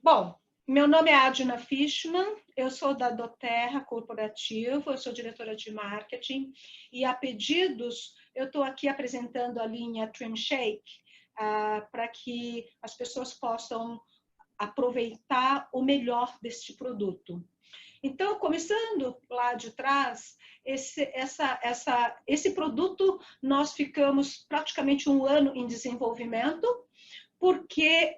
Bom, meu nome é Adina Fishman, eu sou da doTERRA Corporativo, eu sou diretora de marketing e a pedidos eu estou aqui apresentando a linha Trim Shake para que as pessoas possam aproveitar o melhor deste produto. Então, começando lá de trás, esse produto nós ficamos praticamente 1 ano em desenvolvimento, porque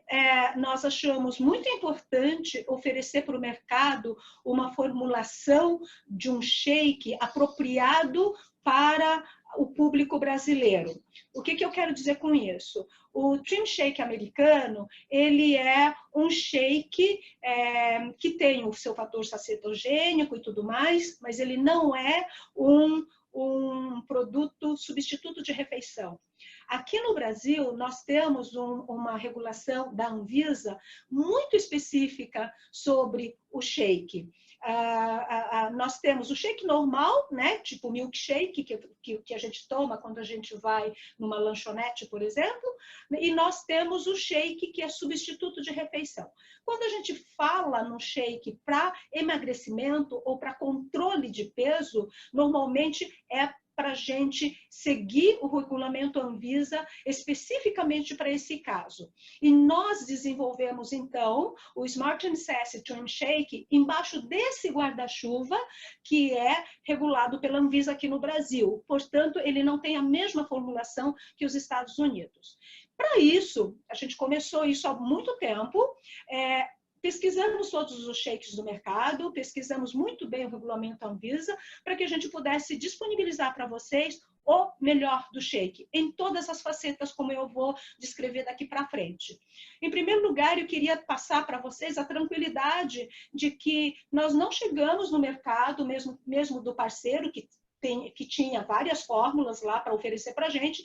nós achamos muito importante oferecer para o mercado uma formulação de um shake apropriado para o público brasileiro. O que eu quero dizer com isso? O Trim Shake americano, ele é um shake que tem o seu fator sacetogênico e tudo mais, mas ele não é um produto substituto de refeição. Aqui no Brasil, nós temos uma regulação da Anvisa muito específica sobre o shake. Nós temos o shake normal, né, tipo milkshake, que a gente toma quando a gente vai numa lanchonete, por exemplo, e nós temos o shake que é substituto de refeição. Quando a gente fala no shake para emagrecimento ou para controle de peso, normalmente é para a gente seguir o regulamento Anvisa especificamente para esse caso. E nós desenvolvemos, então, o Smart Sassy Trim Shake embaixo desse guarda-chuva que é regulado pela Anvisa aqui no Brasil. Portanto, ele não tem a mesma formulação que os Estados Unidos. Para isso, a gente começou isso há muito tempo, pesquisamos todos os shakes do mercado, pesquisamos muito bem o regulamento Anvisa, para que a gente pudesse disponibilizar para vocês o melhor do shake, em todas as facetas, como eu vou descrever daqui para frente. Em primeiro lugar, eu queria passar para vocês a tranquilidade de que nós não chegamos no mercado, mesmo do parceiro, que tinha várias fórmulas lá para oferecer para a gente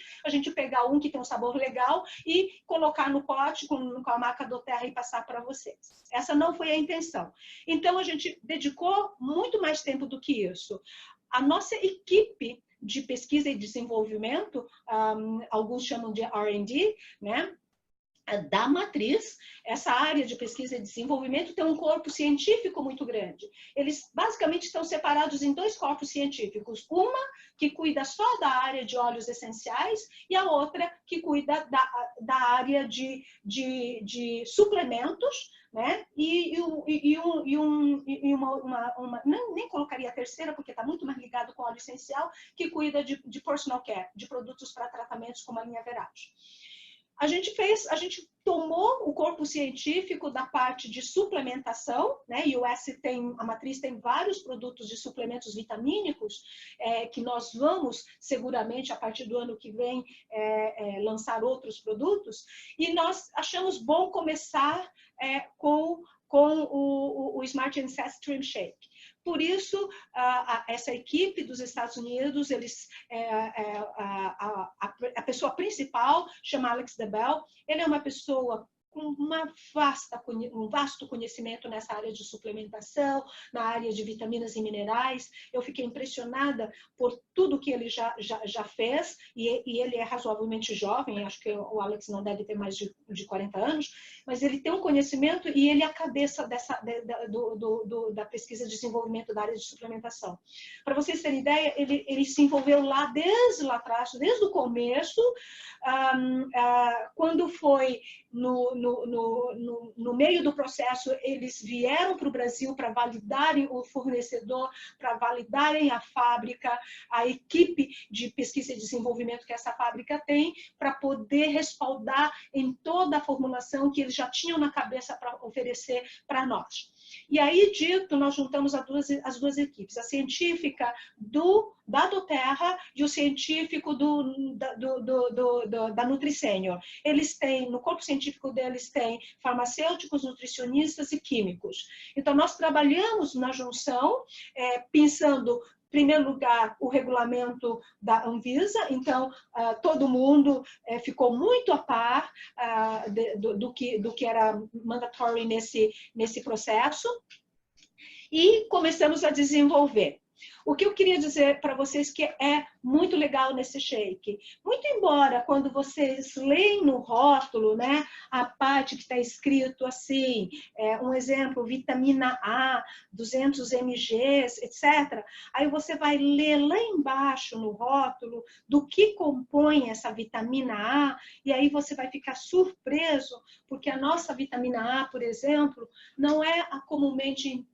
pegar um que tem um sabor legal e colocar no pote com a marca doTERRA e passar para vocês. Essa não foi a intenção. Então, a gente dedicou muito mais tempo do que isso. A nossa equipe de pesquisa e desenvolvimento, alguns chamam de R&D, né? Da matriz, essa área de pesquisa e desenvolvimento tem um corpo científico muito grande. Eles basicamente estão separados em 2 corpos científicos. Uma que cuida só da área de óleos essenciais e a outra que cuida da área de suplementos, né? Nem colocaria a terceira, porque está muito mais ligado com óleo essencial, que cuida de personal care, de produtos para tratamentos como a linha Verage. A gente tomou o corpo científico da parte de suplementação, né? E a matriz tem vários produtos de suplementos vitamínicos que nós vamos seguramente a partir do ano que vem lançar outros produtos. E nós achamos bom começar com o Smart Sassy Trim Shake. Por isso, essa equipe dos Estados Unidos, a pessoa principal chama Alex DeBell, ele é uma pessoa com um vasto conhecimento nessa área de suplementação, na área de vitaminas e minerais. Eu fiquei impressionada por tudo que ele já fez, e ele é razoavelmente jovem, acho que o Alex não deve ter mais de 40 anos, mas ele tem um conhecimento e ele é a cabeça da pesquisa e desenvolvimento da área de suplementação. Para vocês terem ideia, ele se envolveu desde lá atrás, desde o começo, quando foi no meio do processo, eles vieram para o Brasil para validarem o fornecedor, para validarem a fábrica, a equipe de pesquisa e desenvolvimento que essa fábrica tem, para poder respaldar em toda a formulação que eles já tinham na cabeça para oferecer para nós. E aí, dito, nós juntamos as duas equipes, a científica da doTERRA e o científico da NutriSenior. Eles têm, no corpo científico deles, tem farmacêuticos, nutricionistas e químicos. Então, nós trabalhamos na junção, pensando, em primeiro lugar, o regulamento da Anvisa. Então, todo mundo ficou muito a par do que era mandatory nesse processo. E começamos a desenvolver. O que eu queria dizer para vocês que é muito legal nesse shake, muito embora quando vocês leem no rótulo, né, a parte que está escrito assim, um exemplo, vitamina A, 200 mg, etc. Aí você vai ler lá embaixo no rótulo do que compõe essa vitamina A, e aí você vai ficar surpreso, porque a nossa vitamina A, por exemplo, não é a comumente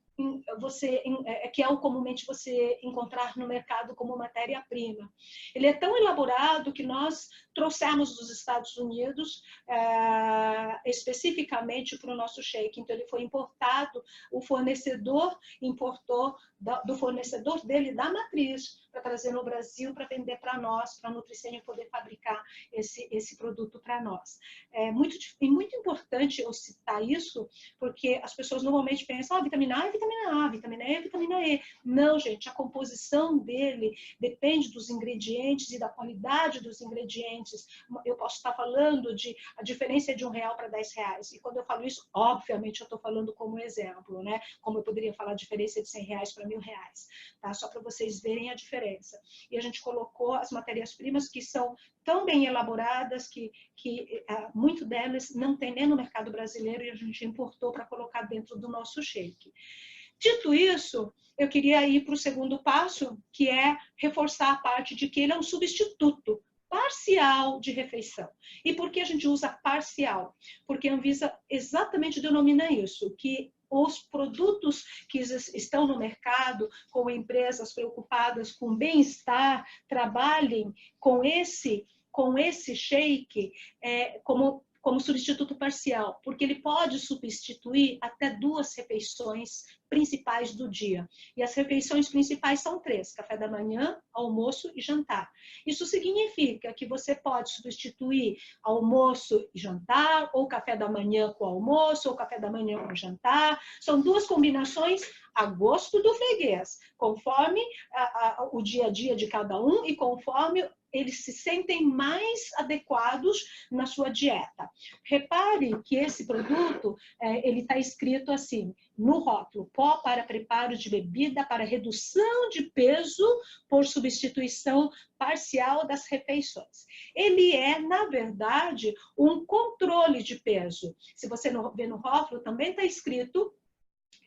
que é o comumente você encontrar no mercado como matéria-prima. Ele é tão elaborado que nós trouxemos dos Estados Unidos especificamente para o nosso shake. Então, ele foi importado, o fornecedor importou do fornecedor dele da matriz para trazer no Brasil para vender para nós, para a Nutricênio poder fabricar esse produto para nós. É muito importante eu citar isso, porque as pessoas normalmente pensam, vitamina A é vitamina A, vitamina E é vitamina E. Não, gente, a composição dele depende dos ingredientes e da qualidade dos ingredientes. Eu posso estar falando de a diferença de R$1 para R$10. E quando eu falo isso, obviamente eu estou falando como exemplo, né? Como eu poderia falar a diferença de R$100 para R$1.000, tá? Só para vocês verem a diferença. E a gente colocou as matérias-primas que são tão bem elaboradas que muito delas não tem nem no mercado brasileiro e a gente importou para colocar dentro do nosso shake. Dito isso, eu queria ir para o segundo passo, que é reforçar a parte de que ele é um substituto parcial de refeição. E por que a gente usa parcial? Porque a Anvisa exatamente denomina isso, que os produtos que estão no mercado, com empresas preocupadas com bem-estar, trabalhem com esse shake como substituto parcial, porque ele pode substituir até 2 refeições principais do dia. E as refeições principais são 3, café da manhã, almoço e jantar. Isso significa que você pode substituir almoço e jantar, ou café da manhã com almoço, ou café da manhã com jantar. São 2 combinações a gosto do freguês, conforme o dia a dia de cada um e conforme eles se sentem mais adequados na sua dieta. Repare que esse produto, ele está escrito assim, no rótulo, pó para preparo de bebida para redução de peso por substituição parcial das refeições. Ele é, na verdade, um controle de peso. Se você ver no rótulo, também está escrito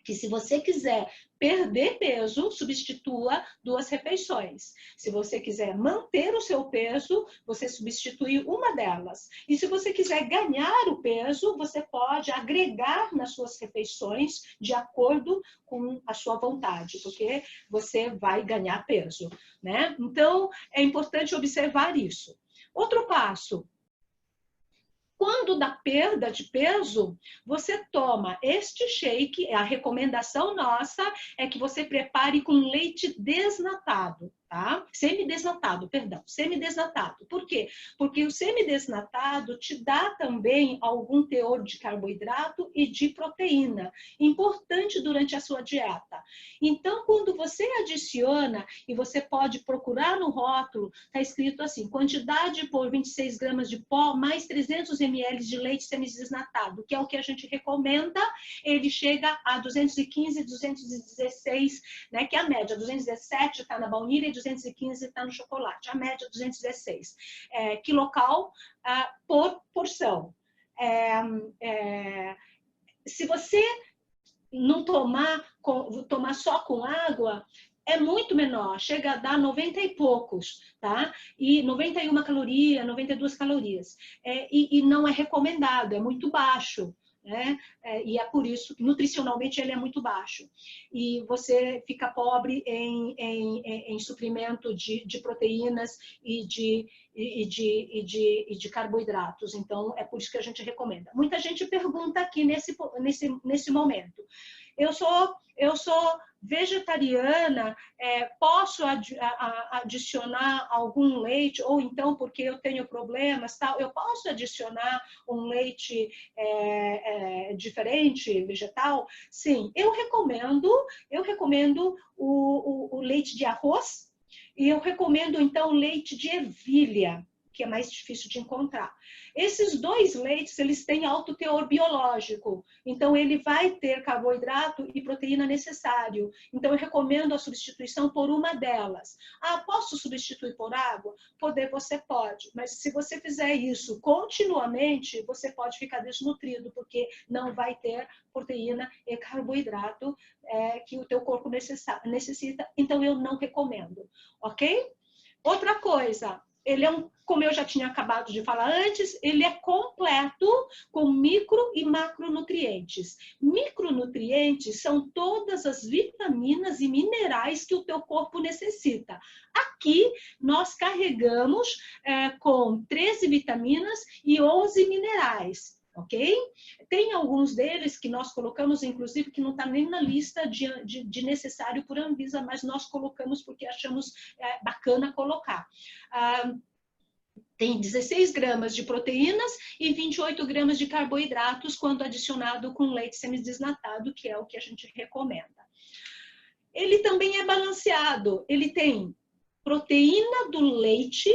que se você quiser perder peso, substitua 2 refeições. Se você quiser manter o seu peso, você substitui uma delas. E se você quiser ganhar o peso, você pode agregar nas suas refeições de acordo com a sua vontade, porque você vai ganhar peso, né? Então, é importante observar isso. Outro passo. Quando dá perda de peso, você toma este shake, a recomendação nossa é que você prepare com leite desnatado, tá? Semidesnatado, perdão, semidesnatado. Por quê? Porque o semidesnatado te dá também algum teor de carboidrato e de proteína, importante durante a sua dieta. Então, quando você adiciona, e você pode procurar no rótulo, está escrito assim, quantidade por 26 gramas de pó, mais 300 ml de leite semidesnatado, que é o que a gente recomenda, ele chega a 215, 216, né, que é a média, 217 está na baunilha e 215 está no chocolate, a média 216 quilocal por porção. Se você não tomar só com água, é muito menor, chega a dar 90 e poucos, tá? E 91 calorias, 92 calorias. E não é recomendado, é muito baixo, né? E é por isso que nutricionalmente ele é muito baixo. E você fica pobre em suprimento de proteínas e de carboidratos. Então, é por isso que a gente recomenda. Muita gente pergunta aqui nesse momento. Eu sou vegetariana, posso adicionar algum leite, ou então porque eu tenho problemas, tal, eu posso adicionar um leite diferente, vegetal? Sim, eu recomendo o leite de arroz, e eu recomendo então leite de ervilha. que é mais difícil de encontrar. Esses dois leites, eles têm alto teor biológico, então ele vai ter carboidrato e proteína necessário. Então eu recomendo a substituição por uma delas. Ah, posso substituir por água? Poder você pode, mas se você fizer isso continuamente, você pode ficar desnutrido, porque não vai ter proteína e carboidrato que o teu corpo necessita, então eu não recomendo, ok? Outra coisa, ele é como eu já tinha acabado de falar antes, ele é completo com micro e macronutrientes. Micronutrientes são todas as vitaminas e minerais que o teu corpo necessita. Aqui nós carregamos com 13 vitaminas e 11 minerais. Ok? Tem alguns deles que nós colocamos, inclusive, que não está nem na lista de necessário por Anvisa, mas nós colocamos porque achamos bacana colocar. Tem 16 gramas de proteínas e 28 gramas de carboidratos quando adicionado com leite semidesnatado, que é o que a gente recomenda. Ele também é balanceado, ele tem proteína do leite,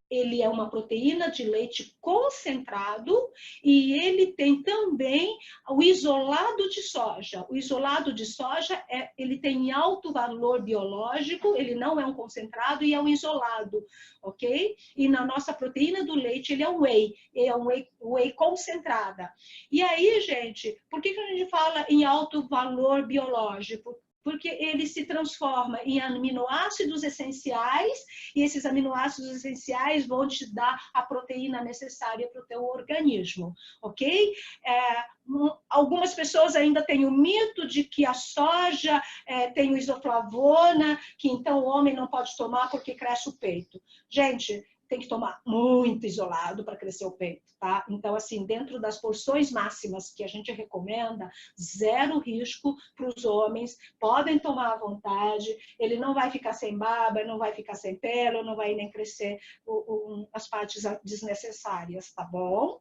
ele é uma proteína de leite concentrado e ele tem também o isolado de soja. O isolado de soja, ele tem alto valor biológico, ele não é um concentrado e é um isolado, ok? E na nossa proteína do leite, ele é um whey concentrada. E aí, gente, por que a gente fala em alto valor biológico? Porque ele se transforma em aminoácidos essenciais e esses aminoácidos essenciais vão te dar a proteína necessária para o teu organismo, ok? Algumas pessoas ainda têm o mito de que a soja tem o isoflavona, que então o homem não pode tomar porque cresce o peito. Gente, tem que tomar muito isolado para crescer o peito, tá? Então, assim, dentro das porções máximas que a gente recomenda, 0 risco para os homens, podem tomar à vontade, ele não vai ficar sem barba, não vai ficar sem pelo, não vai nem crescer as partes desnecessárias, tá bom?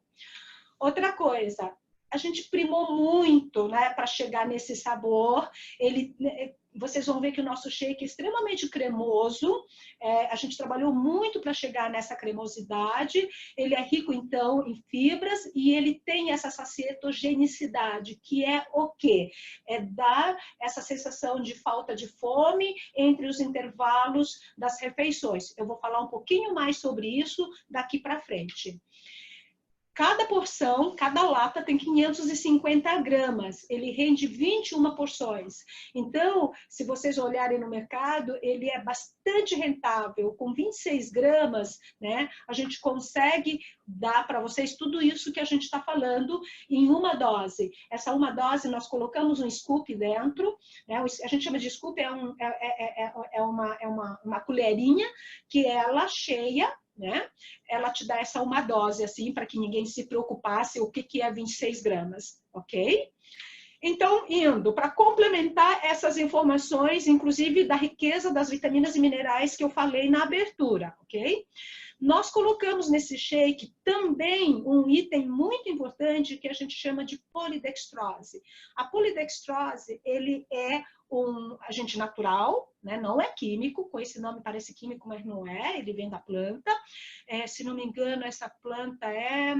Outra coisa, a gente primou muito, né, para chegar nesse sabor. Vocês vão ver que o nosso shake é extremamente cremoso. A gente trabalhou muito para chegar nessa cremosidade. Ele é rico, então, em fibras e ele tem essa sacietogenicidade, que é o quê? É dar essa sensação de falta de fome entre os intervalos das refeições. Eu vou falar um pouquinho mais sobre isso daqui para frente. Cada porção, cada lata tem 550 gramas. Ele rende 21 porções. Então, se vocês olharem no mercado, ele é bastante rentável. Com 26 gramas, né, a gente consegue dar para vocês tudo isso que a gente está falando em uma dose. Essa uma dose, nós colocamos um scoop dentro. Né, a gente chama de scoop, uma colherinha que ela cheia, né? Ela te dá essa uma dose, assim, para que ninguém se preocupasse o que é 26 gramas, ok? Então, indo para complementar essas informações, inclusive da riqueza das vitaminas e minerais que eu falei na abertura, ok? Nós colocamos nesse shake também um item muito importante que a gente chama de polidextrose. A polidextrose, ele é um agente natural, né? Não é químico, com esse nome parece químico, mas não é, ele vem da planta. Se não me engano, essa planta é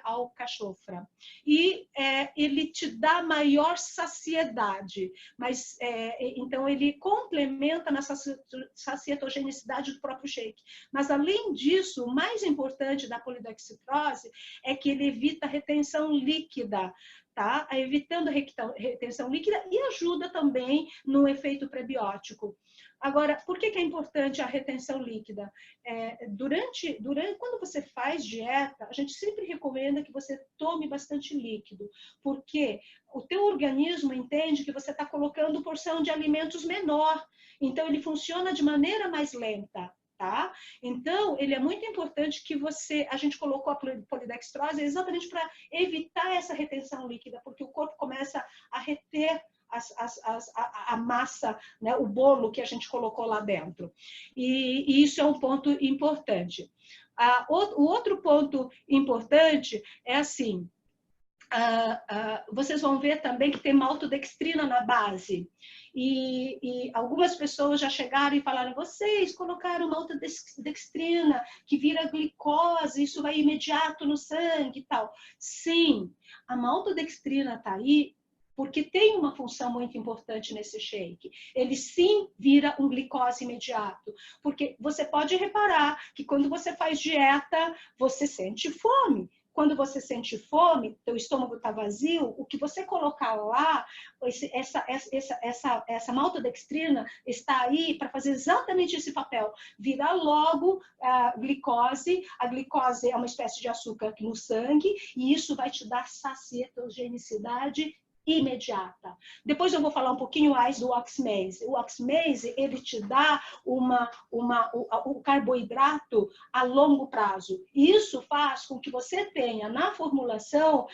alcachofra. E ele te dá maior saciedade, mas então ele complementa na sacietogenicidade do próprio shake. Mas além disso, o mais importante da polidextrose é que ele evita a retenção líquida, tá? Evitando a retenção líquida e ajuda também no efeito prebiótico. Agora, por que é importante a retenção líquida? Quando você faz dieta, a gente sempre recomenda que você tome bastante líquido, porque o teu organismo entende que você está colocando porção de alimentos menor, então ele funciona de maneira mais lenta. Tá? Então, ele é muito importante que a gente colocou a polidextrose exatamente para evitar essa retenção líquida, porque o corpo começa a reter a massa, né, o bolo que a gente colocou lá dentro. E isso é um ponto importante. O outro ponto importante é assim, vocês vão ver também que tem maltodextrina na base. E algumas pessoas já chegaram e falaram, vocês colocaram maltodextrina, que vira glicose, isso vai imediato no sangue e tal. Sim, a maltodextrina está aí porque tem uma função muito importante nesse shake. Ele sim vira um glicose imediato, porque você pode reparar que quando você faz dieta, você sente fome. Quando você sente fome, teu estômago está vazio, o que você colocar lá, essa maltodextrina está aí para fazer exatamente esse papel. Virar logo a glicose é uma espécie de açúcar no sangue, e isso vai te dar sacietogenicidade imediata. Depois eu vou falar um pouquinho mais do oxmase. O oxmase, ele te dá o carboidrato a longo prazo. E isso faz com que você tenha na formulação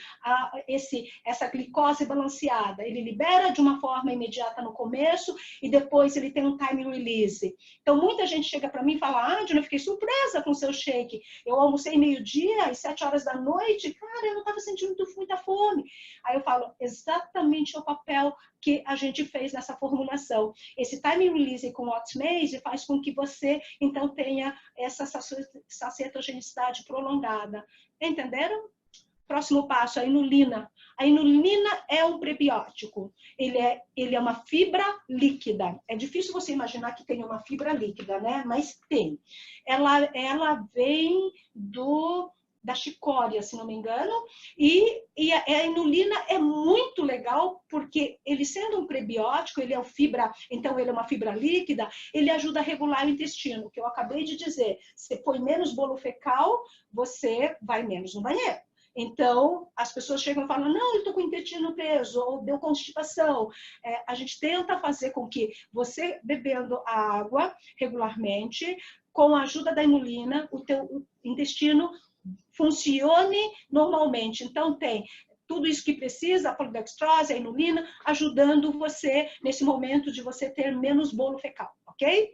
essa glicose balanceada. Ele libera de uma forma imediata no começo e depois ele tem um time release. Então, muita gente chega para mim e fala, Angela, eu fiquei surpresa com o seu shake. Eu almocei meio-dia e 7 horas da noite, cara, eu não estava sentindo muita fome. Aí eu falo, exatamente o papel que a gente fez nessa formulação. Esse time release com oxmase faz com que você, então, tenha essa sacietogenicidade prolongada. Entenderam? Próximo passo, a inulina. A inulina é um prebiótico. Ele é uma fibra líquida. É difícil você imaginar que tem uma fibra líquida, né? Mas tem. Ela vem da chicória, se não me engano, e a inulina é muito legal porque ele sendo um prebiótico, ele é então ele é uma fibra líquida, ele ajuda a regular o intestino, que eu acabei de dizer. Você põe menos bolo fecal, você vai menos no banheiro. Então, as pessoas chegam e falam, não, eu estou com o intestino preso, ou deu constipação. A gente tenta fazer com que você, bebendo água regularmente, com a ajuda da inulina, o teu intestino funcione normalmente. Então, tem tudo isso que precisa, a polidextrose, a inulina, ajudando você nesse momento de você ter menos bolo fecal, ok?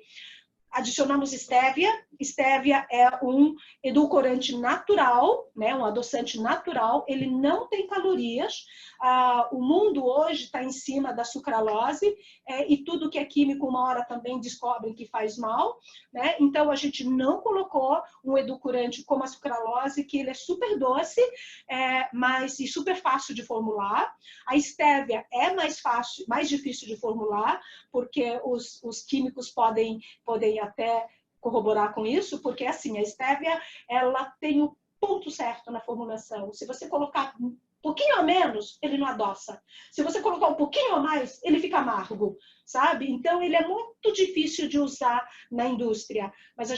Adicionamos estévia. Estévia é um edulcorante natural, né? Um adoçante natural. Ele não tem calorias. O mundo hoje está em cima da sucralose e tudo que é químico uma hora também descobrem que faz mal, né? Então a gente não colocou um edulcorante como a sucralose, que ele é super doce, e super fácil de formular. A estévia é mais fácil, mais difícil de formular, porque os químicos podem até corroborar com isso, porque assim, a estévia, ela tem o ponto certo na formulação. Se você colocar um pouquinho a menos, ele não adoça. Se você colocar um pouquinho a mais, ele fica amargo, sabe? Então, ele é muito difícil de usar na indústria, mas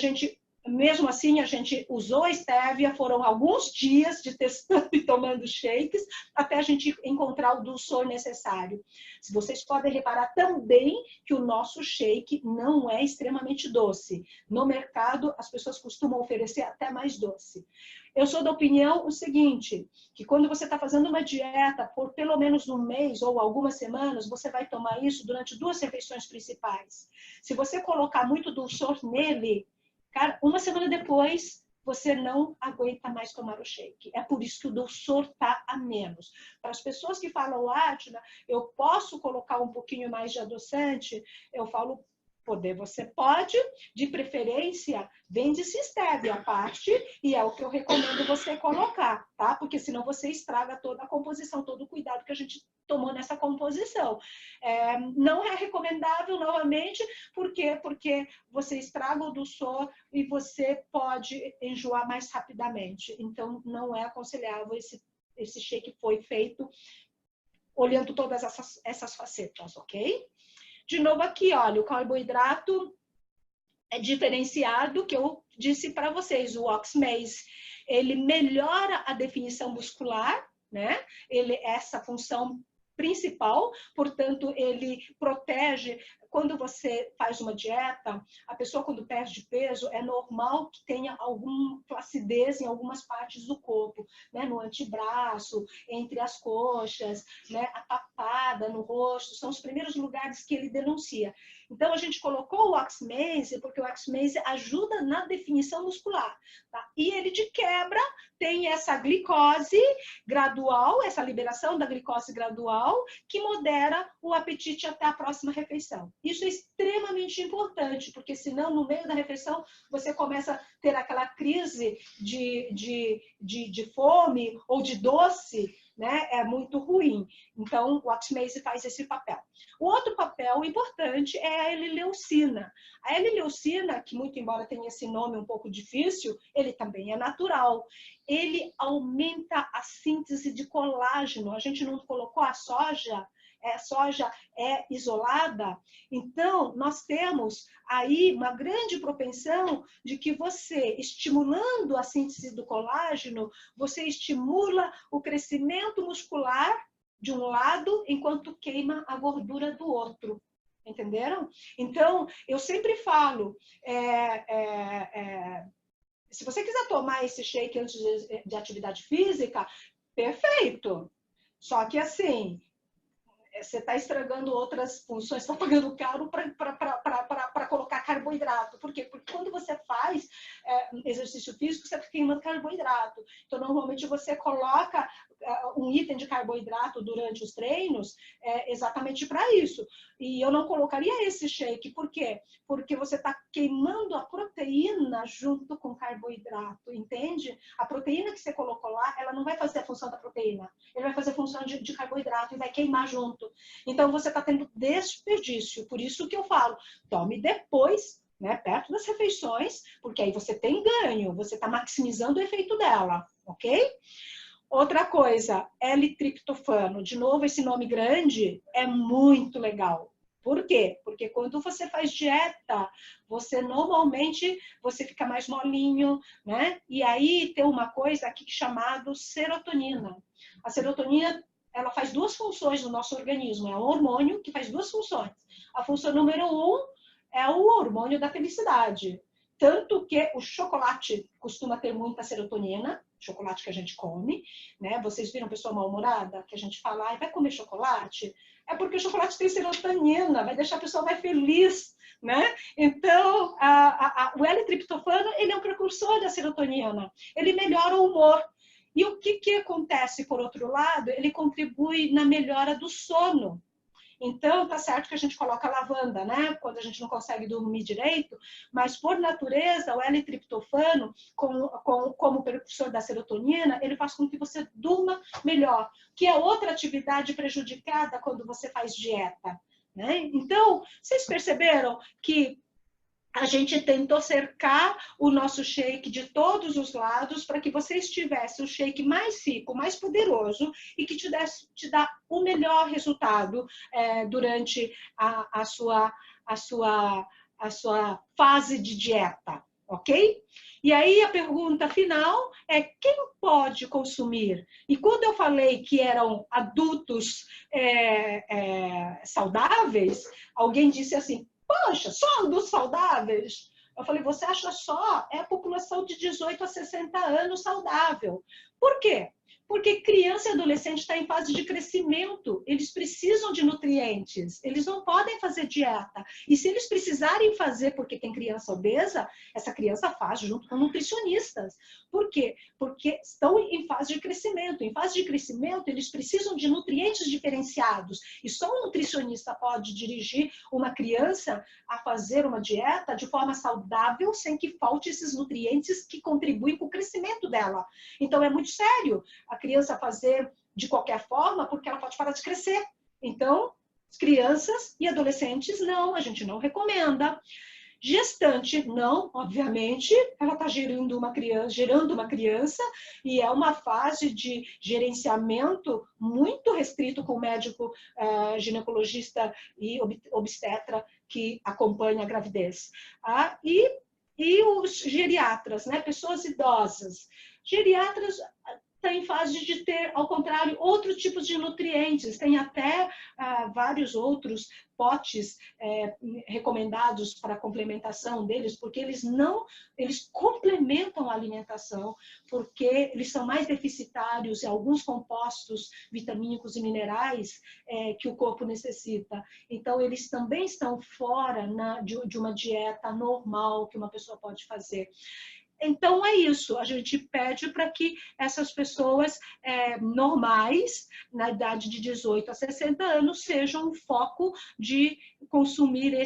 mesmo assim, a gente usou a estévia, foram alguns dias de testando e tomando shakes, até a gente encontrar o dulçor necessário. Vocês podem reparar também que o nosso shake não é extremamente doce. No mercado, as pessoas costumam oferecer até mais doce. Eu sou da opinião o seguinte, que quando você está fazendo uma dieta por pelo menos um mês ou algumas semanas, você vai tomar isso durante 2 refeições principais. Se você colocar muito dulçor nele, cara, uma semana depois, você não aguenta mais tomar o shake. É por isso que o dulçor está a menos. Para as pessoas que falam, Átila, eu posso colocar um pouquinho mais de adoçante? Eu falo, você pode, de preferência, vende-se estévia à parte, e é o que eu recomendo você colocar, tá? Porque senão você estraga toda a composição, todo o cuidado que a gente tomou nessa composição. Não é recomendável, novamente, porque você estraga o dulçor e você pode enjoar mais rapidamente. Então, não é aconselhável. Esse shake foi feito olhando todas essas facetas, ok? De novo aqui, olha, o carboidrato é diferenciado, que eu disse para vocês, o oxmase, ele melhora a definição muscular, né? Essa função principal, portanto, ele protege. Quando você faz uma dieta, a pessoa quando perde peso, é normal que tenha alguma flacidez em algumas partes do corpo, né? No antebraço, entre as coxas, né? A papada no rosto, são os primeiros lugares que ele denuncia. Então, a gente colocou o oxmaze, porque o oxmaze ajuda na definição muscular, tá? E ele, de quebra, tem essa glicose gradual, essa liberação da glicose gradual, que modera o apetite até a próxima refeição. Isso é extremamente importante, porque senão, no meio da refeição, você começa a ter aquela crise de fome ou de doce, né? É muito ruim. Então, o oxmaze faz esse papel. O outro papel importante é a L-leucina. A L-leucina, que muito embora tenha esse nome um pouco difícil, ele também é natural. Ele aumenta a síntese de colágeno. A gente não colocou a soja é isolada, então nós temos aí uma grande propensão de que você, estimulando a síntese do colágeno, você estimula o crescimento muscular de um lado, enquanto queima a gordura do outro. Entenderam? Então, eu sempre falo, se você quiser tomar esse shake antes de atividade física, perfeito. Só que assim, você está estragando outras funções, está pagando caro para colocar carboidrato. Por quê? Porque quando você faz exercício físico, você está queimando carboidrato. Então, normalmente, você coloca um item de carboidrato durante os treinos exatamente para isso. E eu não colocaria esse shake. Por quê? Porque você está queimando a proteína junto com o carboidrato, entende? A proteína que você colocou lá, ela não vai fazer a função da proteína. Ele vai fazer a função de carboidrato e vai queimar junto. Então, você está tendo desperdício. Por isso que eu falo, tome depois, né, perto das refeições, porque aí você tem ganho, você está maximizando o efeito dela, ok? Outra coisa, L-triptofano. De novo, esse nome grande é muito legal. Por quê? Porque quando você faz dieta, você normalmente fica mais molinho, né? E aí tem uma coisa aqui chamada serotonina. A serotonina, ela faz duas funções no nosso organismo. É um hormônio que faz duas funções. A função número 1 é o hormônio da felicidade. Tanto que o chocolate costuma ter muita serotonina, chocolate que a gente come, né? Vocês viram pessoa mal-humorada? Que a gente fala, vai comer chocolate? É porque o chocolate tem serotonina, vai deixar a pessoa mais feliz, né? Então, o L-triptofano, ele é um precursor da serotonina. Ele melhora o humor. E o que acontece, por outro lado? Ele contribui na melhora do sono. Então, tá certo que a gente coloca lavanda, né? Quando a gente não consegue dormir direito, mas por natureza, o L-triptofano, como precursor da serotonina, ele faz com que você durma melhor, que é outra atividade prejudicada quando você faz dieta, né? Então, vocês perceberam que a gente tentou cercar o nosso shake de todos os lados para que vocês tivessem o shake mais rico, mais poderoso e que te dá o melhor resultado durante a sua fase de dieta, ok? E aí a pergunta final é quem pode consumir? E quando eu falei que eram adultos saudáveis, alguém disse assim, poxa, só adultos saudáveis? Eu falei, você acha só? É a população de 18 a 60 anos saudável. Por quê? Porque criança e adolescente está em fase de crescimento. Eles precisam de nutrientes. Eles não podem fazer dieta. E se eles precisarem fazer porque tem criança obesa, essa criança faz junto com nutricionistas. Por quê? Porque estão em fase de crescimento. Em fase de crescimento, eles precisam de nutrientes diferenciados. E só um nutricionista pode dirigir uma criança a fazer uma dieta de forma saudável, sem que falte esses nutrientes que contribuem para o crescimento dela. Então, é muito sério a criança fazer de qualquer forma, porque ela pode parar de crescer. Então, crianças e adolescentes, não, a gente não recomenda. Gestante, não, obviamente, ela está gerando uma criança e é uma fase de gerenciamento muito restrito com o médico ginecologista e obstetra que acompanha a gravidez. E os geriatras, né? Pessoas idosas. Geriatras, está em fase de ter, ao contrário, outros tipos de nutrientes. Tem até vários outros potes recomendados para a complementação deles, porque eles complementam a alimentação, porque eles são mais deficitários em alguns compostos vitamínicos e minerais que o corpo necessita. Então, eles também estão fora de uma dieta normal que uma pessoa pode fazer. Então, é isso. A gente pede para que essas pessoas normais, na idade de 18 a 60 anos, sejam o foco de consumir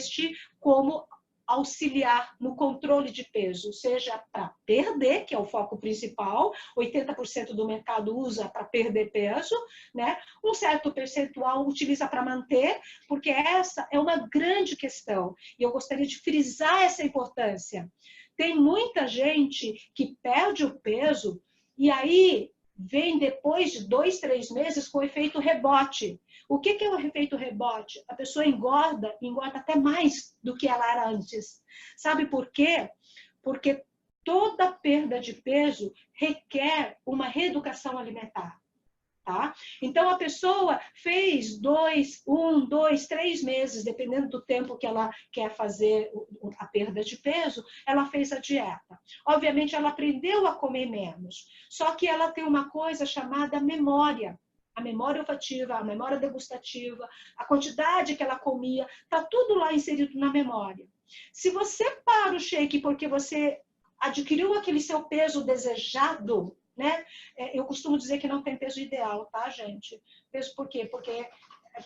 como auxiliar no controle de peso, seja para perder, que é o foco principal, 80% do mercado usa para perder peso, né? Um certo percentual utiliza para manter, porque essa é uma grande questão. E eu gostaria de frisar essa importância. Tem muita gente que perde o peso e aí vem depois de 2, 3 meses com efeito rebote. O que é o efeito rebote? A pessoa engorda até mais do que ela era antes. Sabe por quê? Porque toda perda de peso requer uma reeducação alimentar. Tá? Então, a pessoa fez 2, 3 meses, dependendo do tempo que ela quer fazer a perda de peso, ela fez a dieta. Obviamente, ela aprendeu a comer menos, só que ela tem uma coisa chamada memória. A memória olfativa, a memória degustativa, a quantidade que ela comia, está tudo lá inserido na memória. Se você para o shake porque você adquiriu aquele seu peso desejado, né? Eu costumo dizer que não tem peso ideal, tá, gente? Peso por quê? Porque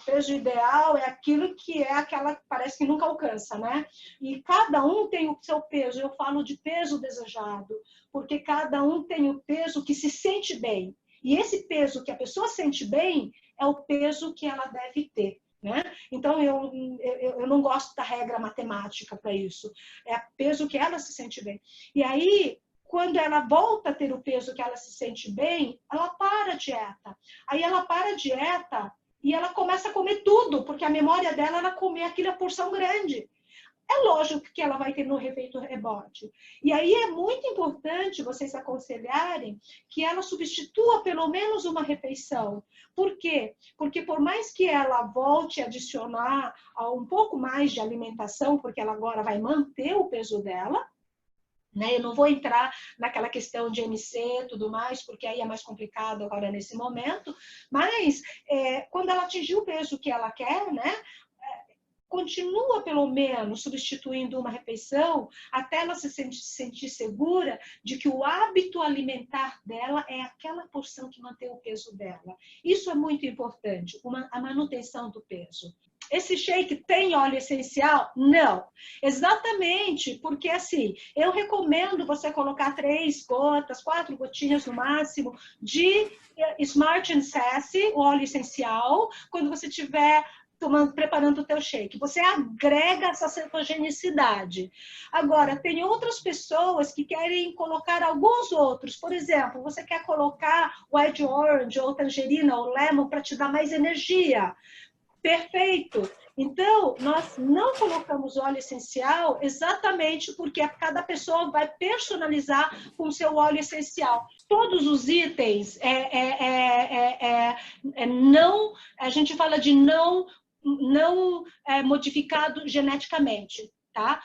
peso ideal é aquilo que parece que nunca alcança, né? E cada um tem o seu peso. Eu falo de peso desejado, porque cada um tem o peso que se sente bem. E esse peso que a pessoa sente bem é o peso que ela deve ter, né? Então, eu não gosto da regra matemática para isso. É o peso que ela se sente bem. E aí, quando ela volta a ter o peso que ela se sente bem, ela para a dieta. Aí ela para a dieta e ela começa a comer tudo, porque a memória dela era comer aquela porção grande. É lógico que ela vai ter no efeito rebote. E aí é muito importante vocês aconselharem que ela substitua pelo menos uma refeição. Por quê? Porque por mais que ela volte a adicionar um pouco mais de alimentação, porque ela agora vai manter o peso dela, né? Eu não vou entrar naquela questão de MC e tudo mais, porque aí é mais complicado agora nesse momento, mas quando ela atingir o peso que ela quer, né? Continua pelo menos substituindo uma refeição até ela se sentir segura de que o hábito alimentar dela é aquela porção que mantém o peso dela. Isso é muito importante, a manutenção do peso. Esse shake tem óleo essencial? Não. Exatamente, porque assim, eu recomendo você colocar 3 gotas, 4 gotinhas no máximo de Smart and Sassy, o óleo essencial, quando você tiver preparando o teu shake. Você agrega essa cetogenicidade. Agora, tem outras pessoas que querem colocar alguns outros. Por exemplo, você quer colocar o Wild Orange, ou tangerina, ou lemon para te dar mais energia. Perfeito. Então, nós não colocamos óleo essencial exatamente porque cada pessoa vai personalizar com o seu óleo essencial. Todos os itens não, a gente fala de não modificado geneticamente, tá?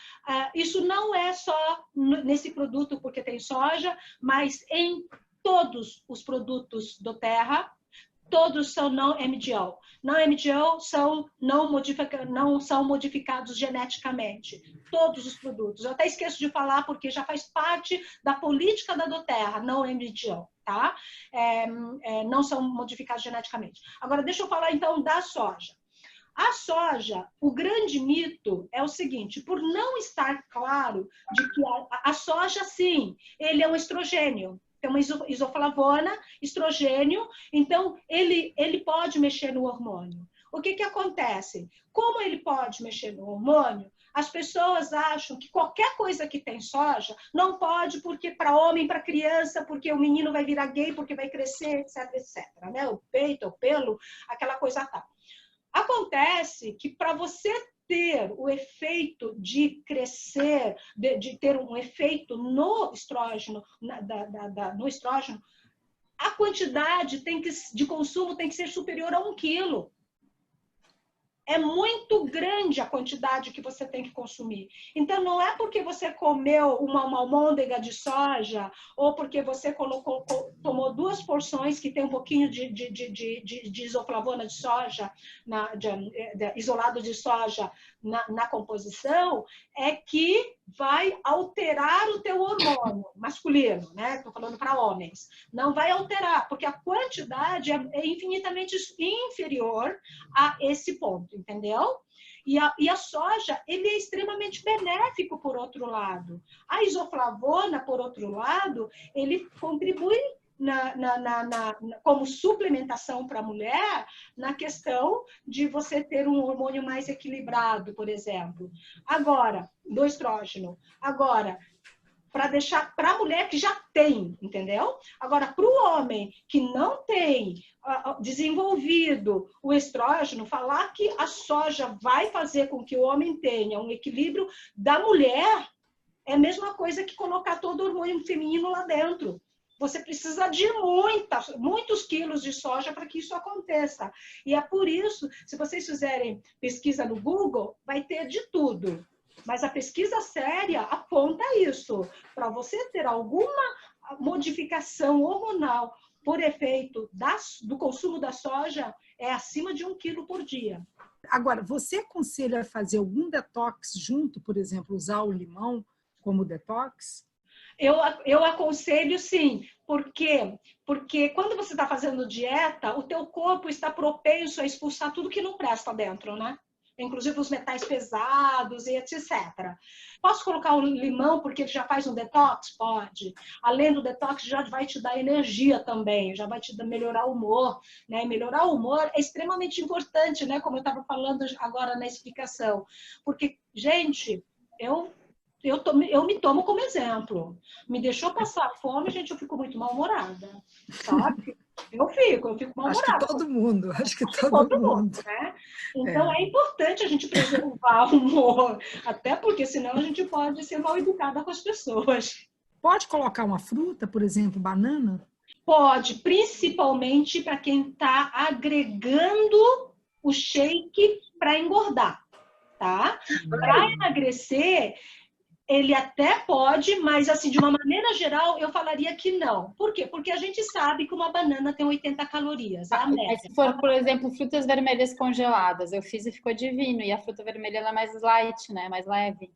Isso não é só nesse produto porque tem soja, mas em todos os produtos do Terra, todos são não MGO. Não MGO não são modificados geneticamente. Todos os produtos. Eu até esqueço de falar porque já faz parte da política da Doterra, não MGO, tá? Não são modificados geneticamente. Agora, deixa eu falar então da soja. A soja, o grande mito é o seguinte, por não estar claro de que a soja, sim, ele é um estrogênio. Tem uma isoflavona, estrogênio, então ele pode mexer no hormônio. O que acontece? Como ele pode mexer no hormônio, as pessoas acham que qualquer coisa que tem soja não pode porque para homem, para criança, porque o menino vai virar gay, porque vai crescer, etc, etc. Né? O peito, o pelo, aquela coisa tal. Acontece que para você ter o efeito de crescer, de ter um efeito no estrógeno, no estrógeno, a quantidade de consumo tem que ser superior a 1 quilo. É muito grande a quantidade que você tem que consumir. Então, não é porque você comeu uma almôndega de soja ou porque você tomou 2 porções que tem um pouquinho de isoflavona de soja, isolado de soja na composição, é que vai alterar o teu hormônio masculino, né? Estou falando para homens. Não vai alterar, porque a quantidade é infinitamente inferior a esse ponto, entendeu? E a soja, ele é extremamente benéfico, por outro lado. A isoflavona, por outro lado, ele contribui como suplementação para a mulher na questão de você ter um hormônio mais equilibrado, por exemplo. Agora, do estrógeno. Agora, para deixar para a mulher que já tem, entendeu? Agora, para o homem que não tem desenvolvido o estrógeno, falar que a soja vai fazer com que o homem tenha um equilíbrio da mulher é a mesma coisa que colocar todo o hormônio feminino lá dentro. Você precisa de muitos quilos de soja para que isso aconteça. E é por isso, se vocês fizerem pesquisa no Google, vai ter de tudo. Mas a pesquisa séria aponta isso. Para você ter alguma modificação hormonal por efeito do consumo da soja, é acima de 1 quilo por dia. Agora, você aconselha a fazer algum detox junto, por exemplo, usar o limão como detox? Eu aconselho sim. Por quê? Porque quando você está fazendo dieta, o teu corpo está propenso a expulsar tudo que não presta dentro, né? Inclusive os metais pesados e etc. Posso colocar o limão porque ele já faz um detox? Pode. Além do detox, já vai te dar energia também, já vai te melhorar o humor, né? Melhorar o humor é extremamente importante, né? Como eu estava falando agora na explicação. Porque, gente, eu me tomo como exemplo. Me deixou passar fome, gente, eu fico muito mal-humorada, sabe? Eu fico mal-humorada. Acho que todo mundo. Né? Então, é importante a gente preservar o humor, até porque senão a gente pode ser mal-educada com as pessoas. Pode colocar uma fruta, por exemplo, banana? Pode, principalmente para quem está agregando o shake para engordar, tá? Para emagrecer, ele até pode, mas assim, de uma maneira geral, eu falaria que não. Por quê? Porque a gente sabe que uma banana tem 80 calorias, é a média. Se for, por exemplo, frutas vermelhas congeladas, eu fiz e ficou divino. E a fruta vermelha ela é mais light, né? Mais leve.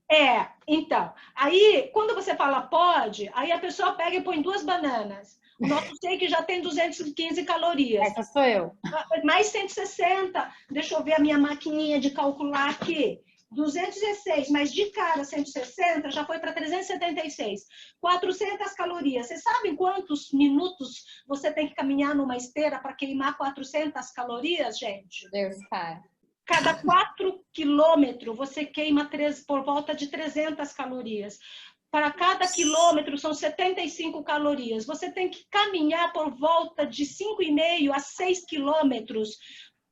Então, aí, quando você fala pode, aí a pessoa pega e põe 2 bananas. O nosso shake já tem 215 calorias. Essa sou eu. Mais 160. Deixa eu ver a minha maquininha de calcular aqui. 216, mas de cara 160 já foi para 376. 400 calorias. Vocês sabem quantos minutos você tem que caminhar numa esteira para queimar 400 calorias, gente? Deus, cara. Cada 4 quilômetros você queima por volta de 300 calorias. Para cada quilômetro são 75 calorias. Você tem que caminhar por volta de 5,5 a 6 quilômetros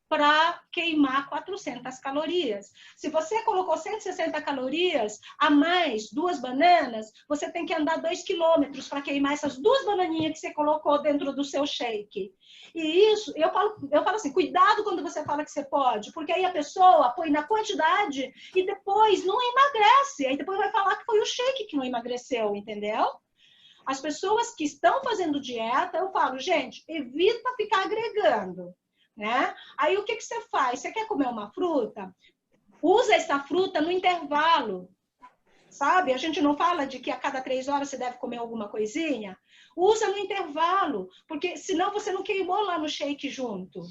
para queimar 400 calorias. Se você colocou 160 calorias a mais 2 bananas, você tem que andar 2 quilômetros para queimar essas 2 bananinhas que você colocou dentro do seu shake. E isso, eu falo assim, cuidado quando você fala que você pode, porque aí a pessoa põe na quantidade e depois não emagrece. Aí depois vai falar que foi o shake que não emagreceu, entendeu? As pessoas que estão fazendo dieta, eu falo, gente, evita ficar agregando. Né? Aí o que você faz? Você quer comer uma fruta? Usa essa fruta no intervalo, sabe? A gente não fala de que a cada 3 horas você deve comer alguma coisinha. Usa no intervalo, porque senão você não queimou lá no shake junto.